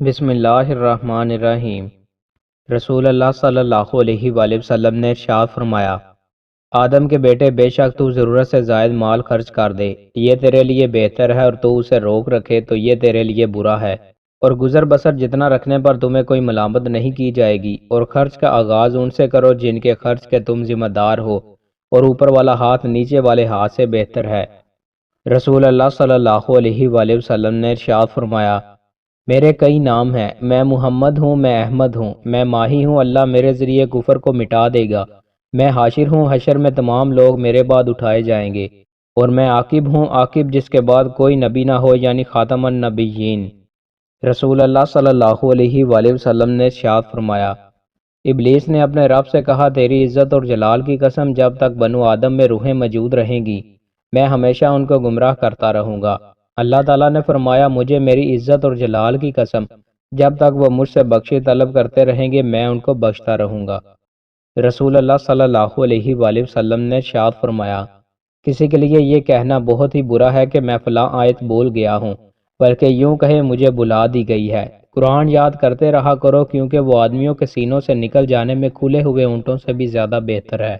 بسم اللہ الرحمن الرحیم۔ رسول اللہ صلی اللہ علیہ وآلہ وسلم نے ارشاد فرمایا، آدم کے بیٹے، بے شک تو ضرورت سے زائد مال خرچ کر دے، یہ تیرے لیے بہتر ہے، اور تو اسے روک رکھے تو یہ تیرے لیے برا ہے۔ اور گزر بسر جتنا رکھنے پر تمہیں کوئی ملامت نہیں کی جائے گی، اور خرچ کا آغاز ان سے کرو جن کے خرچ کے تم ذمہ دار ہو، اور اوپر والا ہاتھ نیچے والے ہاتھ سے بہتر ہے۔ رسول اللہ صلی اللہ علیہ وآلہ وسلم نے ارشاد فرمایا، میرے کئی نام ہیں، میں محمد ہوں، میں احمد ہوں، میں ماہی ہوں، اللہ میرے ذریعے کفر کو مٹا دے گا، میں حاشر ہوں، حشر میں تمام لوگ میرے بعد اٹھائے جائیں گے، اور میں عاقب ہوں، عاقب جس کے بعد کوئی نبی نہ ہو، یعنی خاتم النبیین۔ رسول اللہ صلی اللہ علیہ وآلہ وسلم نے ارشاد فرمایا، ابلیس نے اپنے رب سے کہا، تیری عزت اور جلال کی قسم، جب تک بنو آدم میں روحیں موجود رہیں گی میں ہمیشہ ان کو گمراہ کرتا رہوں گا۔ اللہ تعالیٰ نے فرمایا، مجھے میری عزت اور جلال کی قسم، جب تک وہ مجھ سے بخشی طلب کرتے رہیں گے میں ان کو بخشتا رہوں گا۔ رسول اللہ صلی اللہ علیہ وآلہ وسلم نے ارشاد فرمایا، کسی کے لیے یہ کہنا بہت ہی برا ہے کہ میں فلاں آیت بول گیا ہوں، بلکہ یوں کہے مجھے بلا دی گئی ہے۔ قرآن یاد کرتے رہا کرو، کیونکہ وہ آدمیوں کے سینوں سے نکل جانے میں کھلے ہوئے اونٹوں سے بھی زیادہ بہتر ہے۔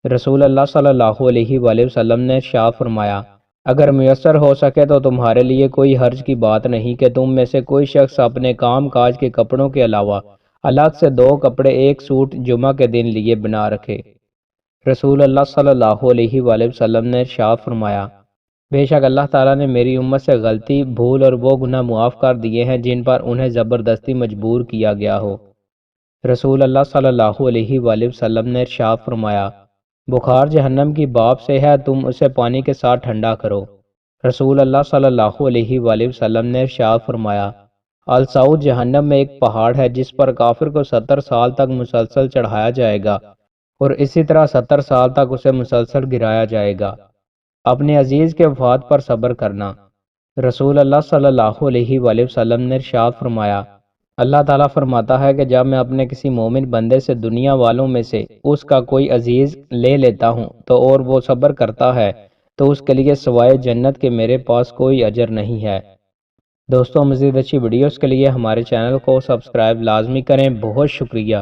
رسول اللہ صلی اللہ علیہ وآلہ وسلم نے ارشاد فرمایا، اگر میسر ہو سکے تو تمہارے لیے کوئی حرج کی بات نہیں کہ تم میں سے کوئی شخص اپنے کام کاج کے کپڑوں کے علاوہ الگ سے 2 کپڑے ایک سوٹ جمعہ کے دن لیے بنا رکھے۔ رسول اللہ صلی اللہ علیہ وآلہ وسلم نے ارشاد فرمایا، بے شک اللہ تعالیٰ نے میری امت سے غلطی، بھول اور وہ گناہ معاف کر دیے ہیں جن پر انہیں زبردستی مجبور کیا گیا ہو۔ رسول اللہ صلی اللہ علیہ وآلہ وسلم نے ارشاد فرمایا، بخار جہنم کی باب سے ہے، تم اسے پانی کے ساتھ ٹھنڈا کرو۔ رسول اللہ صلی اللہ علیہ وآلہ وسلم نے ارشاد فرمایا، السعود جہنم میں ایک پہاڑ ہے جس پر کافر کو 70 سال تک مسلسل چڑھایا جائے گا، اور اسی طرح 70 سال تک اسے مسلسل گرایا جائے گا۔ اپنے عزیز کے وفات پر صبر کرنا۔ رسول اللہ صلی اللہ علیہ وآلہ وسلم نے ارشاد فرمایا، اللہ تعالیٰ فرماتا ہے کہ جب میں اپنے کسی مومن بندے سے دنیا والوں میں سے اس کا کوئی عزیز لے لیتا ہوں تو اور وہ صبر کرتا ہے تو اس کے لیے سوائے جنت کے میرے پاس کوئی اجر نہیں ہے۔ دوستوں، مزید اچھی ویڈیوز کے لیے ہمارے چینل کو سبسکرائب لازمی کریں۔ بہت شکریہ۔